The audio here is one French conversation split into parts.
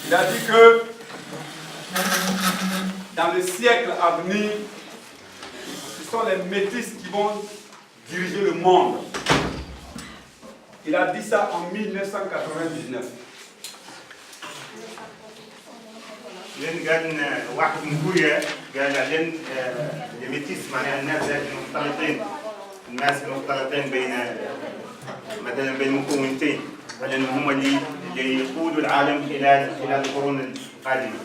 Il a dit que dans le siècle à venir, ce sont les métis qui vont diriger le monde. Il a dit ça en 1999. لأن قال واحد من خويا قال لأن الميتيس معناها الناس مختلطين، الناس مختلطين بين مثلا بين مكونتين، لأنهم هم اللي يقودوا العالم إلى القرون القادمة.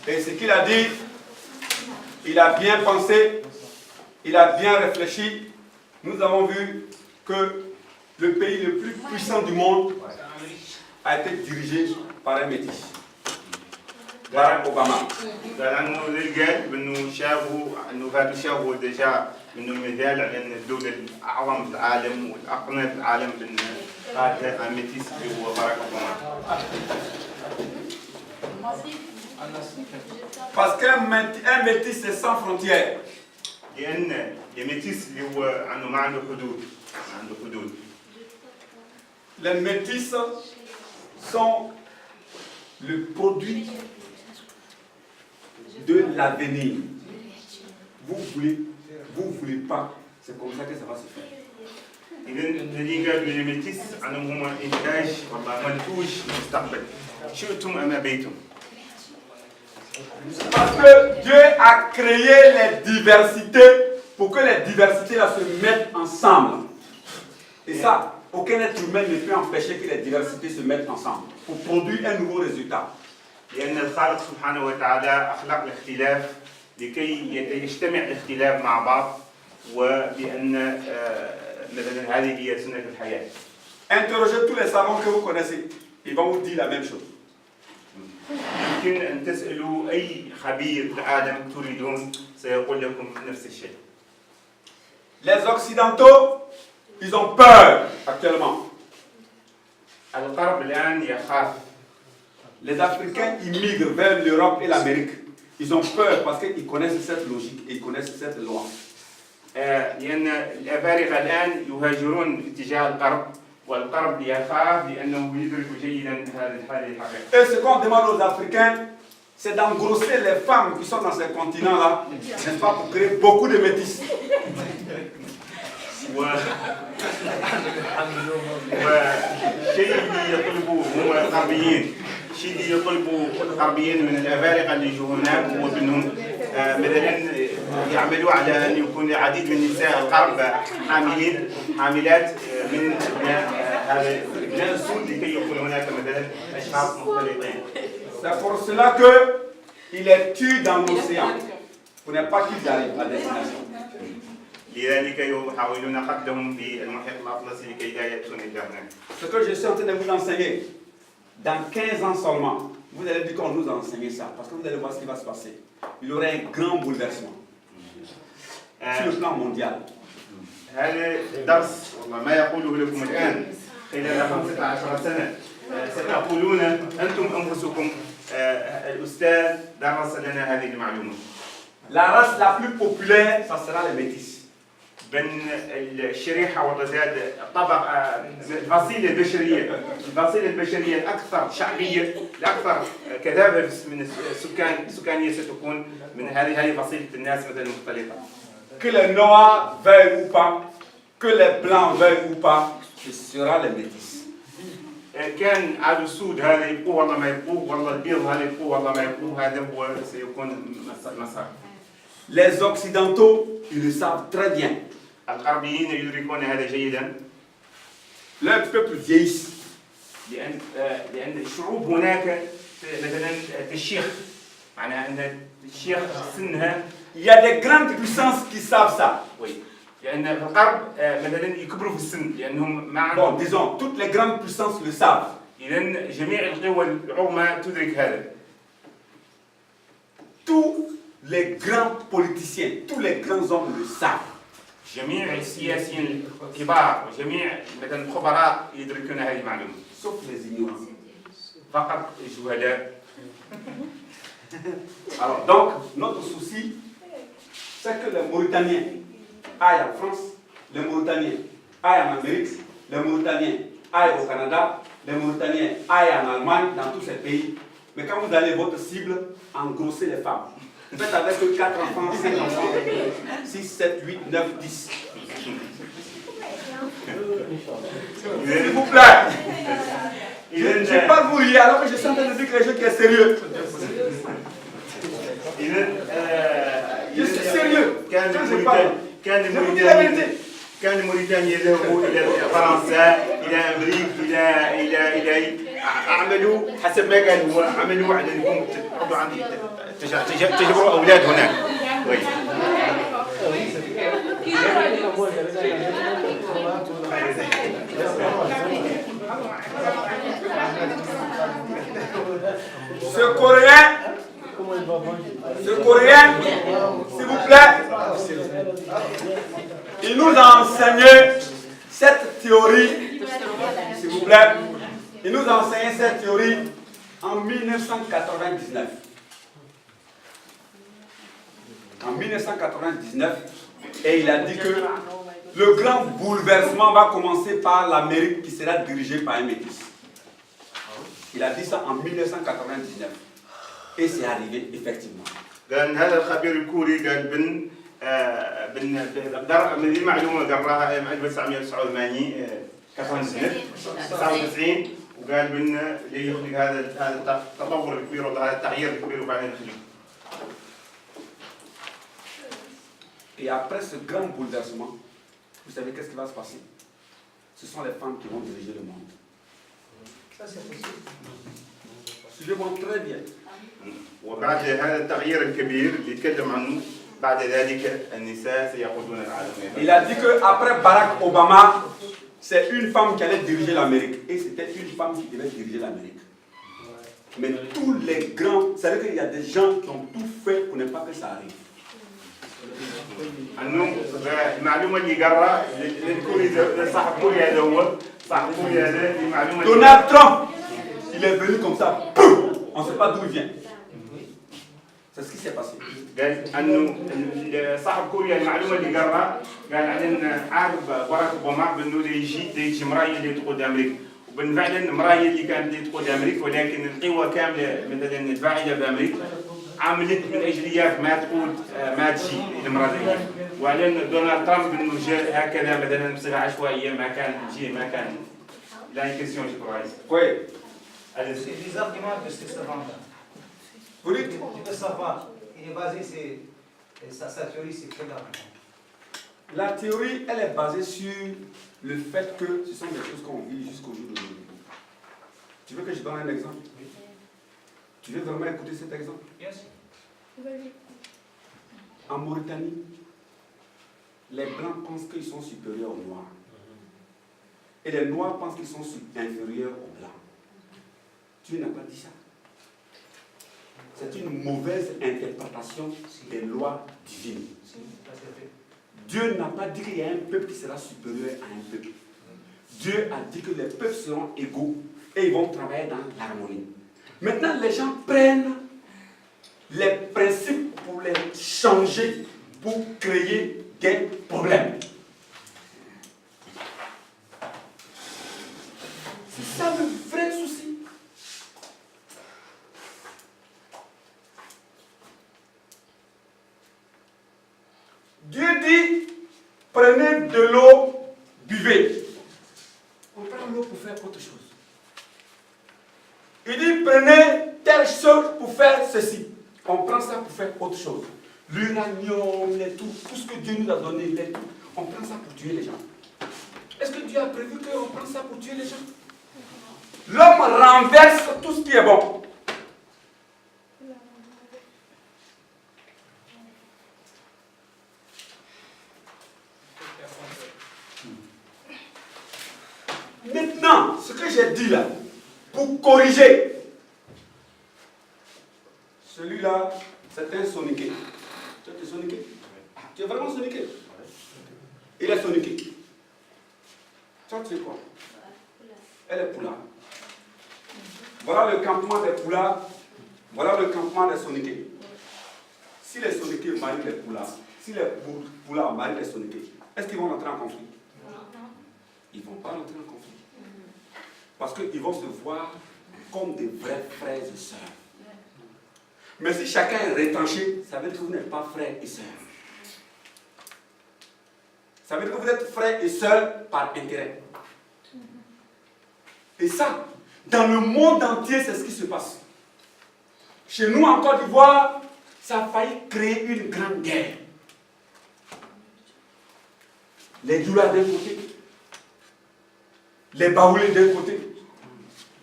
Et ce qu'il a dit, il a bien pensé, il a bien réfléchi. Nous avons vu que le pays le plus puissant du monde a été dirigé par un métis. Barack Obama. لأنه قال بأنه شافوا ديجا إنه مثال على أن الدولة الأعظم في العالم والأقنى في العالم بأن قادة ميتيس اللي هو باراك أوباما. Parce qu'un métis c'est sans frontières. لأن الميتيس اللي هو ما عنده حدود. Les métis sont le produit de l'avenir. Vous voulez pas, c'est comme ça que ça va se faire. إذا الذي قالوا الميتيس عنهم هم إنتاج منتوج مستقبل. شئتم أم أبيتم. Parce que Dieu a créé les diversités pour que les diversités là se mettent ensemble. Et ça, aucun être humain ne peut empêcher que les diversités se mettent ensemble pour produire un nouveau résultat. لأن الخالق سبحانه وتعالى أخلق الاختلاف لكي يجتمع الاختلاف مع بعض وبأن مثلا هذه هي سنة الحياة. Interrogez tous les savants que vous connaissez, ils vont vous dire la même chose. يمكن أن تسألوا أي خبير في العالم تريدون سيقول لكم نفس الشيء. Les Occidentaux, ils ont peur actuellement. الغرب الآن يخاف. Les Africains immigrent vers l'Europe et l'Amérique. Ils ont peur parce qu'ils connaissent cette logique et ils connaissent cette loi. لأن الأفارقة الآن يهاجرون اتجاه الغرب والغرب يخاف لأنه يدرك جيدا هذه الحقيقة. Et ce qu'on demande aux Africains, c'est d'engrosser les femmes qui sont dans ces continents-là, n'est-ce pas, pour créer beaucoup de métis. والشيء اللي يطلبوه هم الغربيين، الشيء اللي يطلبوا الغربيين من الأفارقة اللي يجوا هناك هو بأنهم مثلا يعملوا على أن يكون العديد من نساء الغرب حاملات من أبناء السود لكي يكون هناك مثلا أشخاص مختلطين. C'est pour cela qu'il les tue dans l'océan, pour ne pas qu'ils arrivent à destination. لذلك يحاولون قتلهم في المحيط الأطلسي لكي لا يأتون إلى هناك. Ce que je suis en train de vous enseigner, dans 15 ans seulement, vous allez dire qu'on nous a enseigné ça, parce que vous allez voir ce qui va se passer. Il y aura un grand bouleversement sur le plan mondial. هذا الدرس والله ما يقوله لكم الآن خلال 15 سنة ستقولون أنتم أنفسكم الأستاذ درس لنا هذه المعلومة. La race la plus populaire, ça sera les métis. بين الشريحة والرذاذ الطبقة الفصيلة البشرية الأكثر شعبية الأكثر كثافة من السكانية ستكون من هذه فصيلة الناس مثلا المختلطة. Que les noirs veuillent ou pas, que les blancs veuillent ou pas, ce sera les métis. كان عاد السود هذا يبقوه والله ما يبقوه والله البيض هذا يبقوه والله ما يبقوه هذا هو سيكون مسار. Les occidentaux, ils le savent très bien. الغربيين يدركون هذا جيدا. Leur peuple vieillissent. لأن الشعوب هناك مثلا الشيخ معناها أن الشيخ سنها. Il y a des grandes puissances qui savent ça. Oui. لأن في الغرب مثلا يكبروا في السن لأنهم ما عندهم. Bon, disons, toutes les grandes puissances le savent. إذا جميع القوى العظمى تدرك هذا. Tous les grands politiciens, tous les grands hommes le savent. جميع السياسيين الكبار وجميع مثلا الخبراء يدركون هذه المعلومة. Sauf les ignorants. فقط الجهلاء. Alors, donc, notre souci, c'est que les Mauritaniens aillent en France, les Mauritaniens aillent en Amérique, les Mauritaniens aillent au Canada, les Mauritaniens aillent en Allemagne, dans tous ces pays. Mais quand vous allez, votre cible, engrossez les femmes. Faites avec 4 enfants, 5 enfants, 6, 7, 8, 9, 10. S'il vous plaît. Je ne vais pas vous riez alors que je suis en train de dire que les gens qui sont sérieux. Je suis sérieux. Quand je parle, je vous dis la vérité. كان الموريتاني يذهبوا الى فرنسا الى امريكا الى عملوا حسب ما قال هو عملوا على انكم تقعدوا عندي تجبروا اولاد هناك. Ce Coréen, s'il vous plaît, il nous a enseigné cette théorie, s'il vous plaît, il nous a enseigné cette théorie en 1999. En 1999, et il a dit que le grand bouleversement va commencer par l'Amérique qui sera dirigée par un métis. Il a dit ça en 1999. Et c'est arrivé effectivement. قال هذا الخبير الكوري قال من دي معلومه قراها عام 1989 99 وقال بان اللي يخلق هذا التطور الكبير ولا هذا التغيير الكبير وبعدين يخلق. Et après ce grand bouleversement, vous savez qu'est-ce qui va se passer? Ce sont les femmes qui vont diriger le monde. Ça c'est possible. Suivez-moi très bien. وبعد هذا التغيير الكبير اللي يتكلم عنه بعد ذلك النساء سيقودون العالم. Il a dit que après Barack Obama, c'est une femme qui allait diriger l'Amérique et c'était une femme qui devait diriger l'Amérique. Mais tous les grands, c'est-à-dire qu'il y a des gens qui ont tout fait pour ne pas que ça arrive. انه المعلومه اللي قرا الكوري صاحب كوريا هذا هو صاحب كوريا هذا المعلومه. Donald Trump, il est venu comme ça, on ne sait pas d'où il vient. C'est ce qui s'est passé. قال انه صاحب كوريا المعلومه اللي قرا قال على عارف باراك اوباما بانه يجي مرايه اللي تقود امريكا وبان فعلا مرايه اللي كانت اللي تقود امريكا ولكن القوى كامله مثلا الفاعله بامريكا عملت من اجليات ما تقود ما تجي المراه وعلى دونالد ترامب انه جاء هكذا مثلا بصيغه عشوائيه ما كان تجي ما كان لا كيسيون جو كرويس. Oui. C'est des arguments de ce savant-là. Vous dites? Le savant, il est basé, sa théorie, c'est très large. La théorie, elle est basée sur le fait que ce sont des choses qu'on vit jusqu'au jour d'aujourd'hui. Tu veux que je donne un exemple? Oui. Tu veux vraiment écouter cet exemple? Bien sûr. En Mauritanie, les Blancs pensent qu'ils sont supérieurs aux Noirs. Et les Noirs pensent qu'ils sont inférieurs aux Blancs. Dieu n'a pas dit ça. C'est une mauvaise interprétation des lois divines. Dieu n'a pas dit qu'il y a un peuple qui sera supérieur à un peuple. Dieu a dit que les peuples seront égaux et ils vont travailler dans l'harmonie. Maintenant, les gens prennent les principes pour les changer, pour créer des problèmes. C'est ça le vrai souci. Dieu dit, prenez de l'eau, buvez. On prend l'eau pour faire autre chose. Il dit, prenez telle chose pour faire ceci. On prend ça pour faire autre chose. L'uranium, tout ce que Dieu nous a donné, on prend ça pour tuer les gens. Est-ce que Dieu a prévu qu'on prend ça pour tuer les gens? L'homme renverse tout ce qui est bon. Maintenant, ce que j'ai dit là, pour corriger, celui-là, c'est un soniqué. Tu es soniqué? Tu es vraiment soniqué? Il est soniqué. Toi, tu es quoi? Elle est poula. Voilà le campement des poulas. Voilà le campement des soniqués. Si les soniqués marient les poulas, si les poulas marient les soniqués, est-ce qu'ils vont rentrer en conflit? Ils ne vont pas rentrer en conflit. Parce qu'ils vont se voir comme des vrais frères et sœurs. Mais si chacun est retranché, ça veut dire que vous n'êtes pas frères et sœurs. Ça veut dire que vous êtes frères et sœurs par intérêt. Et ça, dans le monde entier, c'est ce qui se passe. Chez nous, en Côte d'Ivoire, ça a failli créer une grande guerre. Les Dioula d'un côté, les Baoulés d'un côté,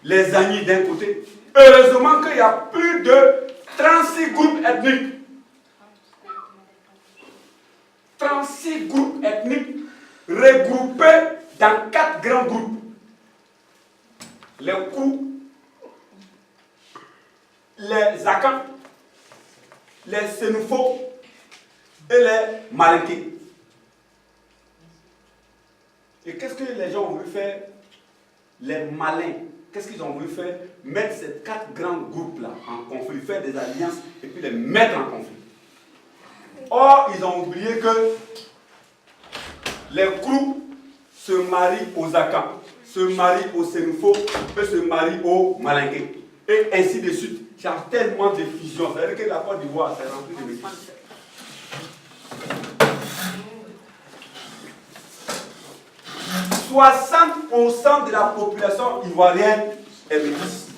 les Agnis d'un côté. Heureusement qu'il y a plus de 36 groupes ethniques. 36 groupes ethniques regroupés dans 4 grands groupes. Les Kou, les Zakans, les Sénoufos et les Malinké. Et qu'est-ce que les gens ont voulu faire? Les malins, qu'est-ce qu'ils ont voulu faire? Mettre ces 4 grands groupes-là en conflit, faire des alliances et puis les mettre en conflit. Or, ils ont oublié que les Krou se marient aux Zakans, se marient aux Sénoufos et se marient aux Malinké. Et ainsi de suite. Il y a tellement de fusions. C'est-à-dire que la Côte d'Ivoire, c'est rempli de métis. 60% de la population ivoirienne est métisse.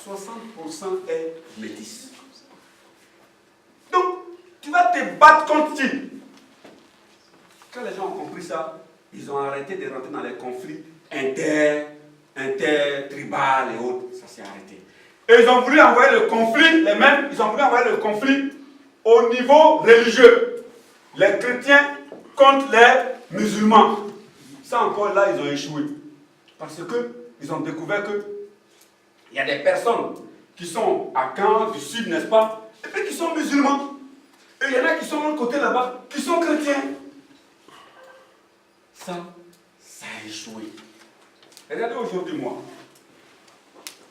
60% est métisse. Donc, tu vas te battre contre qui? Quand les gens ont compris ça, ils ont arrêté de rentrer dans les conflits intertribal et autres. Ça s'est arrêté. Et ils ont voulu envoyer le conflit, les mêmes, ils ont voulu envoyer le conflit au niveau religieux. Les chrétiens contre les musulmans. Ça encore là, ils ont échoué. Parce qu'ils ont découvert qu'il y a des personnes qui sont à Caen, du sud, n'est-ce pas? Et puis qui sont musulmans. Et il y en a qui sont de l'autre côté là-bas, qui sont chrétiens. Ça a échoué. Regardez aujourd'hui, moi.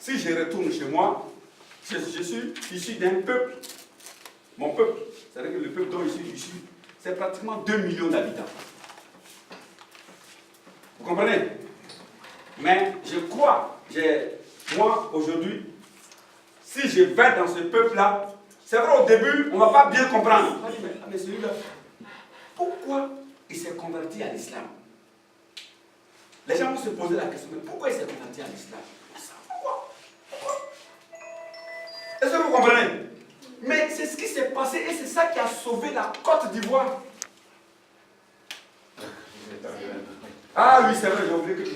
Si je retourne chez moi, je suis issu d'un peuple. Mon peuple, c'est-à-dire que le peuple dont je suis issu, c'est pratiquement 2 millions d'habitants. Vous comprenez? Mais je crois, moi aujourd'hui, si je vais dans ce peuple-là, c'est vrai au début, on ne va pas bien comprendre. On va dire, mais celui-là, pourquoi il s'est converti à l'islam? Les gens vont se poser la question, mais pourquoi il s'est converti à l'islam? Pourquoi? Est-ce que vous comprenez? Mais c'est ce qui s'est passé et c'est ça qui a sauvé la Côte d'Ivoire. Ah oui, c'est vrai, j'ai oublié que tu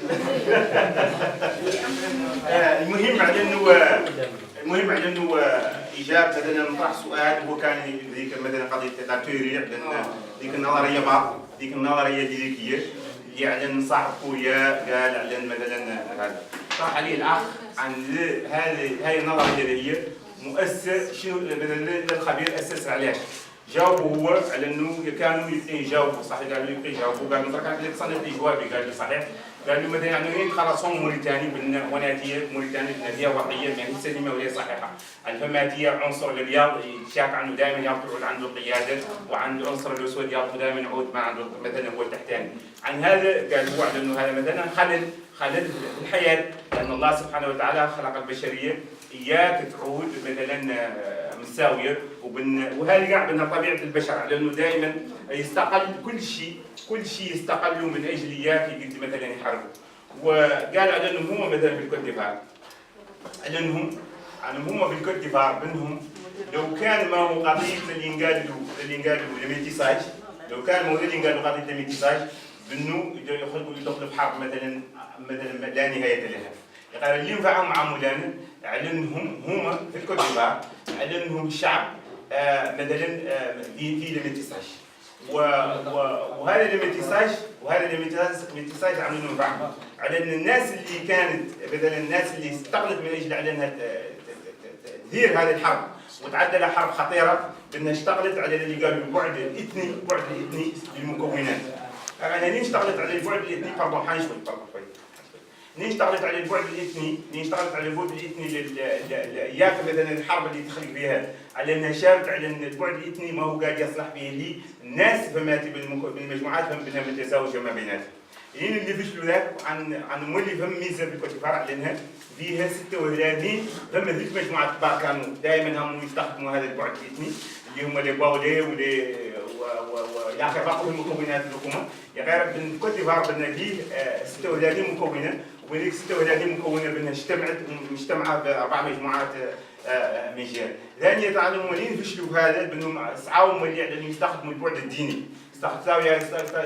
المهم على انه ايجاب بدنا نطرح سؤال هو كان ذيك مثلا قضيه التاريخ ذيك النظريه بعض ذيك النظريه الدينيه اللي على صاحب خويا قال على مثلا هذا طرح عليه الاخ عن هذه النظريه اللي هي مؤسس شنو مثلا الخبير اسس عليه جاوبوا هو على انه كانوا يجاوبوا صحيح قالوا لي يجاوبوا قالوا كان اللي تصنف اجوابي قال لي صحيح قال له مثلا يعني خلاصهم موريتاني وناتيه موريتاني بناديه وضعيه يعني سليمه وهي صحيحه الفماتيه عنصر الرياض يتشاف عنه دائما يعود عنده القياده وعنده عنصر الاسود يعود دائما يعود ما عنده مثلا هو التحتاني عن هذا قال هو على انه هذا مثلا خلل الحياه لان الله سبحانه وتعالى خلق البشريه اياك تعود مثلا مساويه وهذه قاعد من طبيعه البشر لانه دائما يستقل كل شيء يستقلوا من اجل اياك قلت مثلا يحاربوا وقال على انهم هم مثلا في الكوت ديفوار على انهم في الكوت ديفوار بانهم لو كان ما هو قضيه اللي ينقالوا الميتيساج لو كان موجود ينقالوا قضيه الميتيساج بانه يدخلوا في حرب مثلا لا نهايه لها قال اللي ينفعهم مع مولانا على انهم هم في الكوت ديفوار على انهم شعب مثلا في الميتيساج وهذا الميتيساج عاملين ينفعهم على ان الناس اللي كانت مثلا الناس اللي استقلت من اجل على انها تدير هذه الحرب وتعدى لها حرب خطيره بانها اشتغلت على اللي قالوا البعد الاثني للمكونات. انا ليه اشتغلت على البعد الاثني برضه حنشوي ليه اشتغلت على البعد الاثني اياك مثلا الحرب اللي تخلق بها على انها شارت على ان البعد الاثني ما هو قاعد يصلح به لي الناس فمات بالمجموعات بانها متزاوجه ما بيناتها. يين اللي فيش له عن مولي فهم ميزه بكوت ديفوار علينا فيها 36 فهم ذيك مجموعه كبار كانوا دائما هم يستخدموا هذا البعد الاثني اللي هم لي باولي ولي ويعني باقي المكونات الحكومه يا غير بكوت ديفوار بدنا فيه 36 مكونه وهذيك 36 مكونه بدنا مجتمعه باربع مجموعات مجال. ثانيا تعلموا منين فشلوا هذا بانهم سعوا مولي على يستخدموا البعد الديني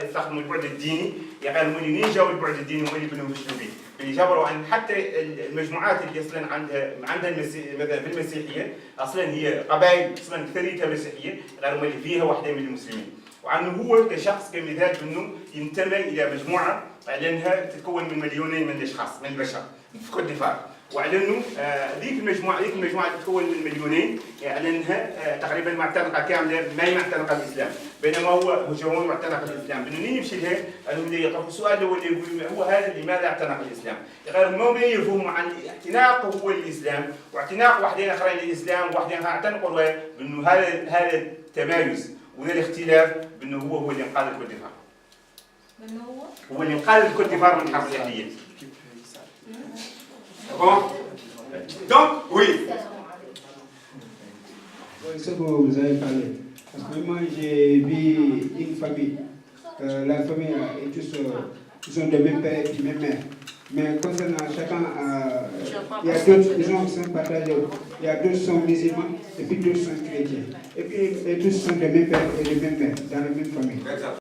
يستخدموا البعد الديني يعني منين جاوا البعد الديني ومولي بانهم فشلوا به اللي جبروا عن حتى المجموعات اللي اصلا عندها مثلا في المسيحيه اصلا هي قبائل اصلا اكثريتها مسيحيه غير مولي فيها واحده من المسلمين وعنه هو كشخص كمثال بانه ينتمي الى مجموعه على انها تتكون من مليونين من الاشخاص من البشر في كوت ديفوار وعلى انه ذيك المجموعه تتكون من مليونين على انها تقريبا معتنقه كامله ما هي معتنقه الاسلام بينما هو جمهور معتنق الاسلام بدنا يمشي لها انهم يقرأوا السؤال الاول يقول هو هذا لماذا اعتنق الاسلام؟ غير ما يفهموا عن الاعتناق هو الاسلام واعتناق واحدين اخرين للاسلام وواحدين اعتنقوا بانه هذا التمايز وهذا الاختلاف بانه هو اللي انقذ الكوت ديفوار. هو اللي انقذ الكوت ديفوار من الحرب الاهليه. Bon. Donc, oui. Ce que vous avez parlé. Parce que moi, j'ai vu une famille. La famille ils sont de même père et même mère. Mais concernant chacun, il y a d'autres gens qui sont partagés. Il y a d'autres qui sont musulmans et puis d'autres sont chrétiens. Et puis tous sont de même père et de même mère, dans la même famille.